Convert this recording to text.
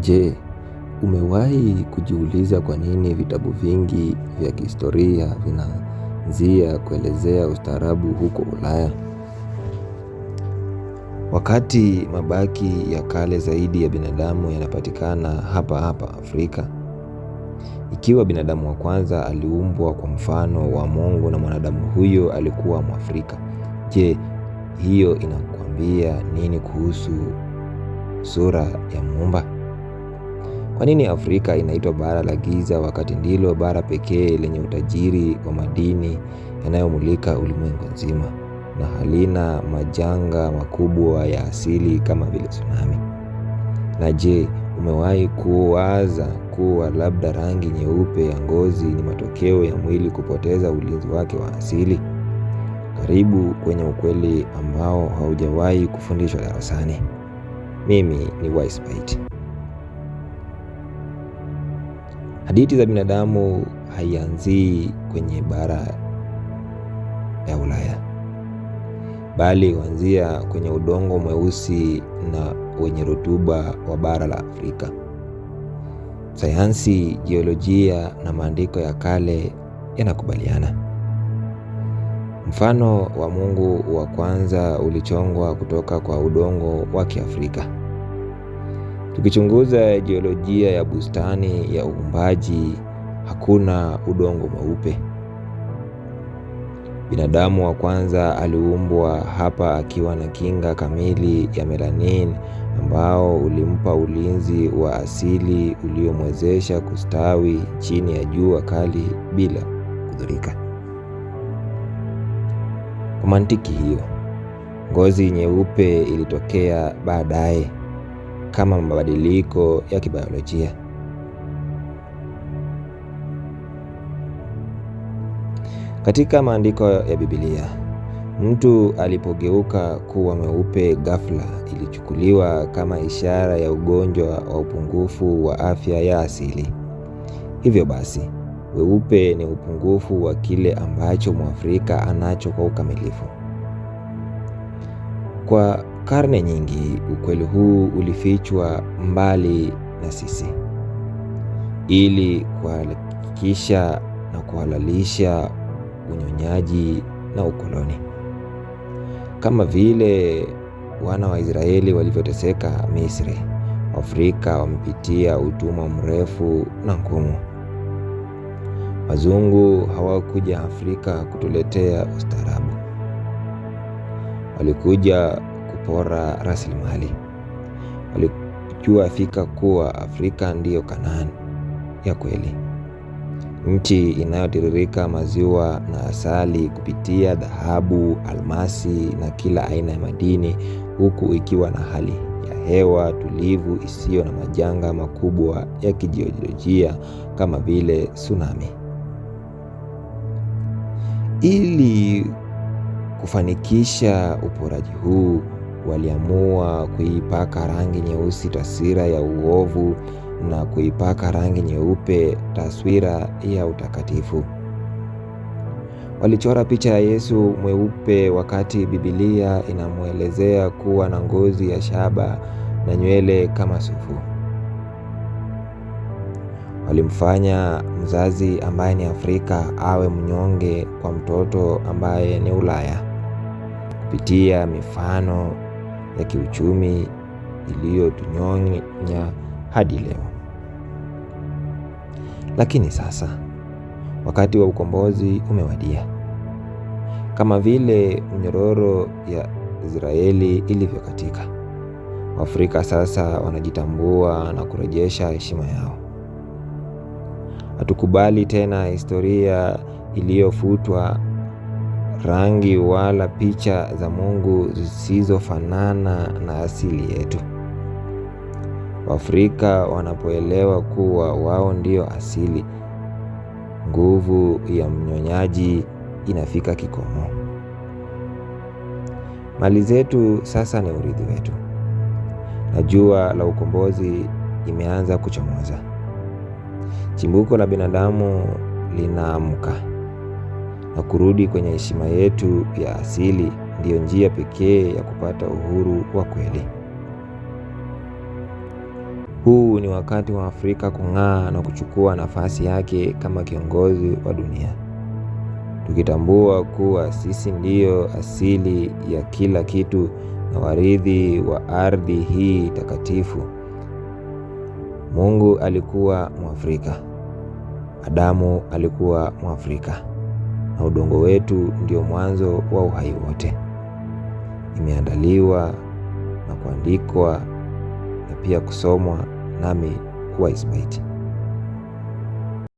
Je, umewahi kujiuliza kwa nini vitabu vingi vya kihistoria vinaanzia kuelezea ustaarabu huko Ulaya? Wakati mabaki ya kale zaidi ya binadamu yanapatikana hapa Afrika. Ikiwa binadamu wa kwanza aliumbwa kwa mfano wa Mungu na mwanadamu huyo alikuwa Mwafrika. Je, hiyo inakuambia nini kuhusu sura ya Muumba? Kwa nini Afrika inaitwa bara la giza wakati ndilo bara pekee lenye utajiri wa madini yanayomulika ulimwengu nzima na halina majanga makubwa ya asili kama vile tsunami? Na je, umewahi kuwaza kuwa labda rangi nyeupe ya ngozi ni matokeo ya mwili kupoteza ulinzi wake wa asili? Karibu kwenye ukweli ambao haujawahi kufundishwa darasani. Mimi ni Wisebyte. Hadithi za binadamu haianzii kwenye bara ya Ulaya, bali huanzia kwenye udongo mweusi na wenye rutuba wa bara la Afrika. Sayansi, jiolojia na maandiko ya kale yanakubaliana. Mfano wa Mungu wa kwanza ulichongwa kutoka kwa udongo wa Kiafrika. Tukichunguza jiolojia ya bustani ya uumbaji, hakuna udongo mweupe. Binadamu wa kwanza aliumbwa hapa akiwa na kinga kamili ya melanin ambao ulimpa ulinzi wa asili uliomwezesha kustawi chini ya jua kali bila kudhurika. Kwa mantiki hiyo, ngozi nyeupe ilitokea baadaye kama mabadiliko ya kibiolojia. Katika maandiko ya Biblia, mtu alipogeuka kuwa mweupe ghafla ilichukuliwa kama ishara ya ugonjwa wa upungufu wa afya ya asili. Hivyo basi, weupe ni upungufu wa kile ambacho Mwafrika anacho kwa ukamilifu. Kwa karne nyingi, ukweli huu ulifichwa mbali na sisi, ili kuhakikisha na kuhalalisha unyonyaji na ukoloni. Kama vile wana wa Israeli walivyoteseka Misri, Afrika wamepitia utumwa mrefu na ngumu. Wazungu hawakuja Afrika kutuletea ustaarabu. Walikuja kupora rasilimali. Walijua fika kuwa Afrika ndiyo Kanaani ya kweli, nchi inayotiririka maziwa na asali kupitia dhahabu, almasi na kila aina ya madini, huku ikiwa na hali ya hewa tulivu isiyo na majanga makubwa ya kijiolojia kama vile tsunami. Ili kufanikisha uporaji huu, waliamua kuipaka rangi nyeusi taswira ya uovu na kuipaka rangi nyeupe taswira ya utakatifu. Walichora picha ya Yesu mweupe wakati Biblia inamuelezea kuwa na ngozi ya shaba na nywele kama sufu. Walimfanya mzazi ambaye ni Afrika awe mnyonge kwa mtoto ambaye ni Ulaya, kupitia mifano ya kiuchumi iliyotunyonya hadi leo. Lakini sasa, wakati wa ukombozi umewadia. Kama vile mnyororo ya Israeli ilivyokatika, Waafrika sasa wanajitambua na kurejesha heshima yao. Hatukubali tena historia iliyofutwa rangi wala picha za Mungu zisizofanana na asili yetu. Waafrika wanapoelewa kuwa wao ndio asili, nguvu ya mnyonyaji inafika kikomo. Mali zetu sasa ni urithi wetu, na jua la ukombozi imeanza kuchomoza. Chimbuko la binadamu linaamka, na kurudi kwenye heshima yetu ya asili ndiyo njia pekee ya kupata uhuru wa kweli. Huu ni wakati wa Afrika kung'aa na kuchukua nafasi yake kama kiongozi wa dunia. Tukitambua kuwa sisi ndiyo asili ya kila kitu na warithi wa ardhi hii takatifu. Mungu alikuwa Mwafrika. Adamu alikuwa Mwafrika. Na udongo wetu ndio mwanzo wa uhai wote. Imeandaliwa na kuandikwa na pia kusomwa nami Wise Byte.